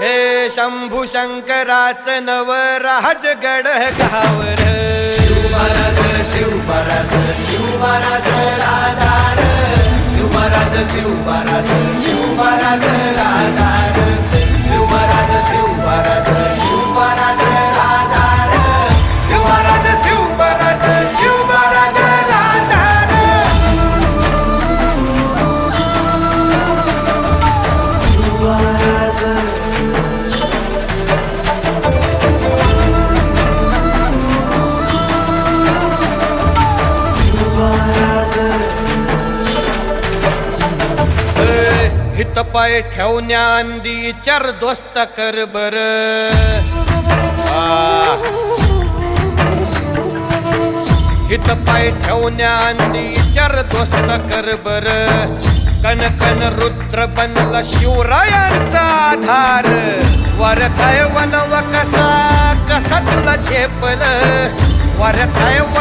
हे शंभू शंकराचं नवराज गड गावर शिवमहाराज शिवमहाराज शिवमहाराज राजार शिवमहाराज शिवमहाराज शिवमहाराज राजार शिवमहाराज शिवमहाराज शिवमहाराज राजार शिवमहाराज शिवमहाराज शिवमहाराज राजार शिवमहाराज हित पाय ठेवण्याआंदी चार दोस्त कर बर हित पाय ठेवण्याआंदी चार दोस्त कर बर कन कन रुद्र बनला शिवरायांचा आधार वरथाय वनव कसा कसा तुला झेपल वरथाय वन